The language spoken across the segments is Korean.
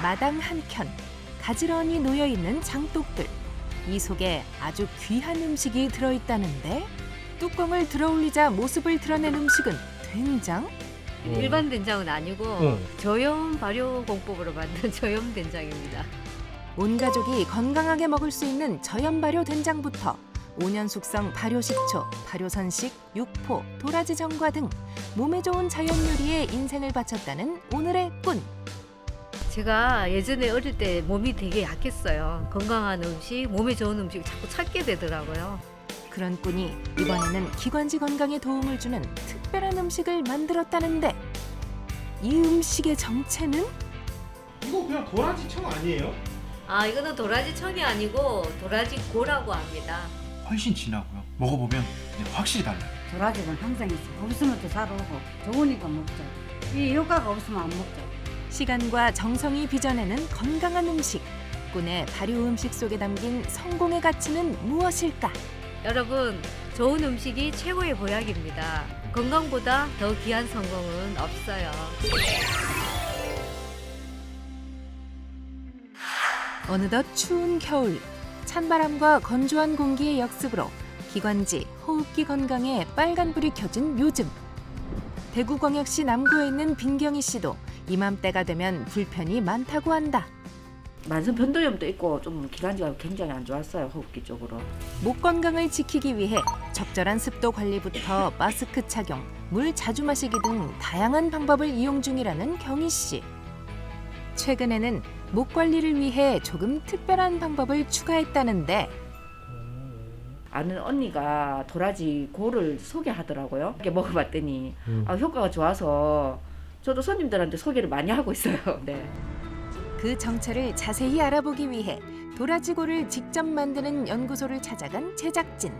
마당 한켠 가지런히 놓여있는 장독들. 이 속에 아주 귀한 음식이 들어있다는데 뚜껑을 들어올리자 모습을 드러낸 음식은 된장? 일반 된장은 아니고 저염 발효 공법으로 만든 저염 된장입니다. 온 가족이 건강하게 먹을 수 있는 저염 발효 된장부터 5년 숙성 발효 식초, 발효 선식, 육포, 도라지 전과 등 몸에 좋은 자연 요리에 인생을 바쳤다는 오늘의 꾼. 제가 예전에 어릴 때 몸이 되게 약했어요. 건강한 음식, 몸에 좋은 음식을 자꾸 찾게 되더라고요. 그런 꾼이 이번에는 기관지 건강에 도움을 주는 특별한 음식을 만들었다는데 이 음식의 정체는? 이거 그냥 도라지청 아니에요? 아, 이거는 도라지청이 아니고 도라지고라고 합니다. 훨씬 진하고요. 먹어보면 그냥 확실히 달라요. 도라지는 항상 있어. 없으면 또 잘 오고 좋으니까 먹죠. 이 효과가 없으면 안 먹죠. 시간과 정성이 빚어내는 건강한 음식. 꾼의 발효 음식 속에 담긴 성공의 가치는 무엇일까? 여러분, 좋은 음식이 최고의 보약입니다. 건강보다 더 귀한 성공은 없어요. 어느덧 추운 겨울, 찬바람과 건조한 공기의 역습으로 기관지, 호흡기 건강에 빨간불이 켜진 요즘. 대구광역시 남구에 있는 빈경희 씨도 이맘때가 되면 불편이 많다고 한다. 만성 변도염도 있고 좀 기관지가 굉장히 안 좋았어요. 호흡기 쪽으로. 목 건강을 지키기 위해 적절한 습도 관리부터 마스크 착용, 물 자주 마시기 등 다양한 방법을 이용 중이라는 경희 씨. 최근에는 목 관리를 위해 조금 특별한 방법을 추가했다는데 아는 언니가 도라지 고를 소개하더라고요. 이렇게 먹어봤더니 효과가 좋아서 저도 손님들한테 소개를 많이 하고 있어요. 네. 그 정체를 자세히 알아보기 위해 도라지고를 직접 만드는 연구소를 찾아간 제작진.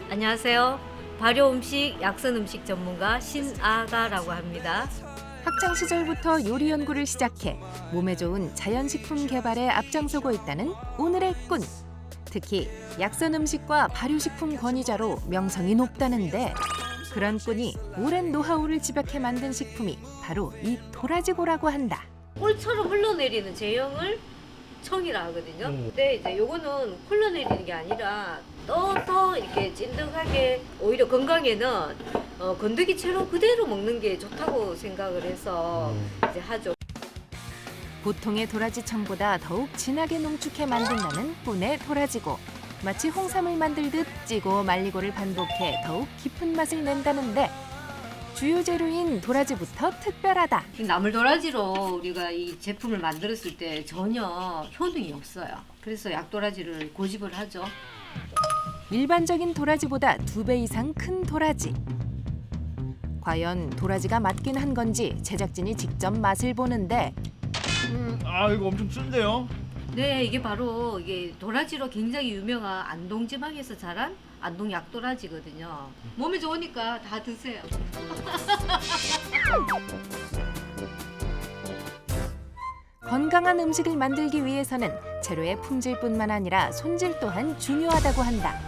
안녕하세요. 발효 음식, 약선 음식 전문가 신아가라고 합니다. 학창 시절부터 요리 연구를 시작해 몸에 좋은 자연식품 개발에 앞장서고 있다는 오늘의 꾼. 특히 약선 음식과 발효식품 권위자로 명성이 높다는데 그런 꾼이 오랜 노하우를 집약해 만든 식품이 바로 이 도라지고라고 한다. 꿀처럼 흘러내리는 제형을 청이라 하거든요. 근데 이제 요거는 흘러내리는 게 아니라 떠서 이렇게 찐득하게 오히려 건강에는 건더기 채로 그대로 먹는 게 좋다고 생각을 해서 이제 하죠. 보통의 도라지청보다 더욱 진하게 농축해 만든다는 꾼의 도라지고. 마치 홍삼을 만들듯 찌고 말리고를 반복해 더욱 깊은 맛을 낸다는데 주요 재료인 도라지부터 특별하다. 나물 도라지로 우리가 이 제품을 만들었을 때 전혀 효능이 없어요. 그래서 약도라지를 고집을 하죠. 일반적인 도라지보다 2배 이상 큰 도라지. 과연 도라지가 맞긴 한 건지 제작진이 직접 맛을 보는데 아 이거 엄청 쓴데요? 네, 이게 바로 이게 도라지로 굉장히 유명한 안동 지방에서 자란 안동 약도라지거든요. 몸에 좋으니까 다 드세요. 건강한 음식을 만들기 위해서는 재료의 품질뿐만 아니라 손질 또한 중요하다고 한다.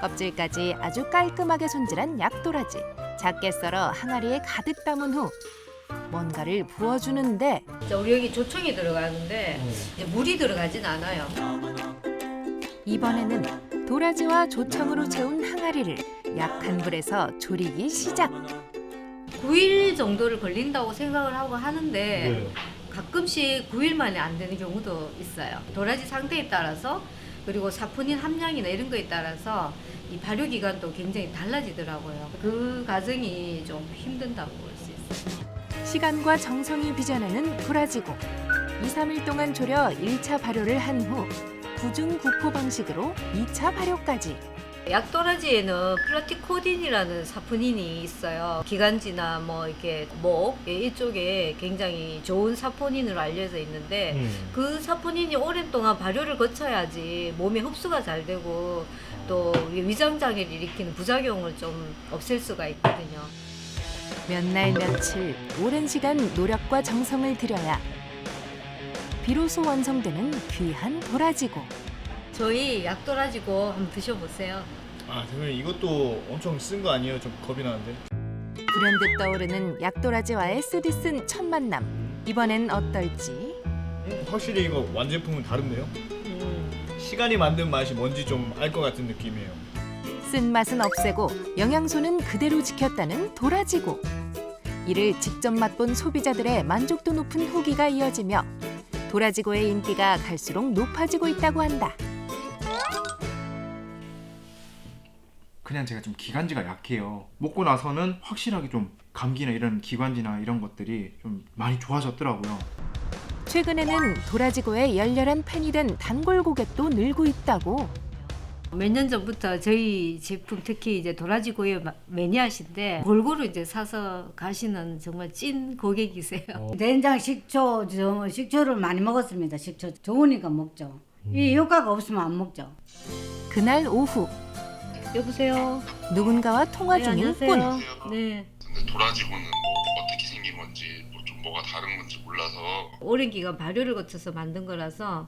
껍질까지 아주 깔끔하게 손질한 약도라지. 작게 썰어 항아리에 가득 담은 후 뭔가를 부어주는데 자, 우리 여기 조청이 들어가는데 이제 물이 들어가진 않아요. 이번에는 도라지와 조청으로 채운 항아리를 약한 불에서 졸이기 시작. 9일 정도를 걸린다고 생각을 하고 하는데 가끔씩 9일 만에 안 되는 경우도 있어요. 도라지 상태에 따라서 그리고 사포닌 함량이나 이런 거에 따라서 이 발효 기간도 굉장히 달라지더라고요. 그 과정이 좀 힘든다고 볼 수 있어요. 시간과 정성이 빚어내는 도라지고. 2, 3일 동안 졸여 1차 발효를 한 후 구중구포 방식으로 2차 발효까지. 약도라지에는 플라티코딘이라는 사포닌이 있어요. 기관지나 뭐 이렇게 목 이쪽에 굉장히 좋은 사포닌으로 알려져 있는데 그 사포닌이 오랜 동안 발효를 거쳐야지 몸에 흡수가 잘 되고 또 위장 장애를 일으키는 부작용을 좀 없앨 수가 있거든요. 몇 날 며칠 오랜 시간 노력과 정성을 들여야 비로소 완성되는 귀한 도라지고. 저희 약도라지고 한번 드셔보세요. 아 대표님 이것도 엄청 쓴 거 아니에요? 좀 겁이 나는데. 불현듯 떠오르는 약도라지와의 쓰디쓴 첫 만남. 이번엔 어떨지? 확실히 이거 완제품은 다른데요? 시간이 만든 맛이 뭔지 좀 알 것 같은 느낌이에요. 쓴맛은 없애고 영양소는 그대로 지켰다는 도라지고. 이를 직접 맛본 소비자들의 만족도 높은 후기가 이어지며 도라지고의 인기가 갈수록 높아지고 있다고 한다. 그냥 제가 좀 기관지가 약해요. 먹고 나서는 확실하게 좀 감기나 이런 기관지나 이런 것들이 좀 많이 좋아졌더라고요. 최근에는 도라지고의 열렬한 팬이 된 단골 고객도 늘고 있다고. 몇 년 전부터 저희 제품 특히 이제 도라지고의 매니아신데 골고루 이제 사서 가시는 정말 찐 고객이세요. 된장, 식초, 식초를 많이 먹었습니다. 식초 좋으니까 먹죠. 이 효과가 없으면 안 먹죠. 그날 오후 여보세요. 누군가와 통화 중인 꾼. 네. 근데 도라지고는 뭐 어떻게 생긴 건지 좀 뭐가 다른 건지 몰라서 오랜 기간 발효를 거쳐서 만든 거라서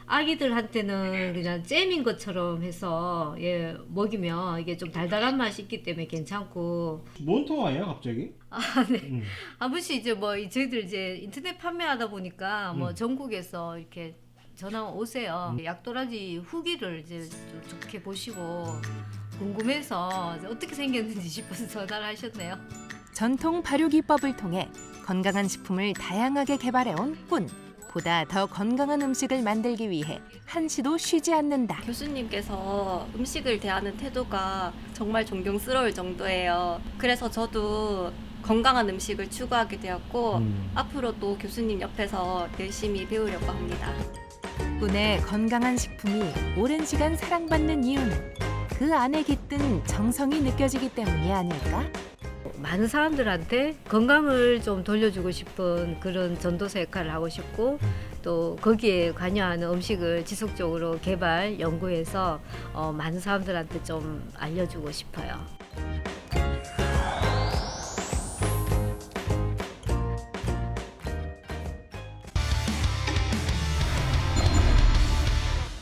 아기들한테는 그냥 잼인 것처럼 해서 예 먹이면 이게 좀 달달한 맛이 있기 때문에 괜찮고. 뭔 통화예요 갑자기? 네. 아버지 이제 뭐 저희들 이제 인터넷 판매하다 보니까 뭐 전국에서 이렇게 전화 오세요. 약도라지 후기를 이제 좀 좋게 보시고 궁금해서 어떻게 생겼는지 싶어서 전화를 하셨네요. 전통 발효 기법을 통해 건강한 식품을 다양하게 개발해온 꾼. 보다 더 건강한 음식을 만들기 위해 한시도 쉬지 않는다. 교수님께서 음식을 대하는 태도가 정말 존경스러울 정도예요. 그래서 저도 건강한 음식을 추구하게 되었고 앞으로도 교수님 옆에서 열심히 배우려고 합니다. 꾼의 건강한 식품이 오랜 시간 사랑받는 이유는 그 안에 깃든 정성이 느껴지기 때문이 아닐까? 많은 사람들한테 건강을 좀 돌려주고 싶은 그런 전도사 역할을 하고 싶고 또 거기에 관여하는 음식을 지속적으로 개발, 연구해서 많은 사람들한테 좀 알려주고 싶어요.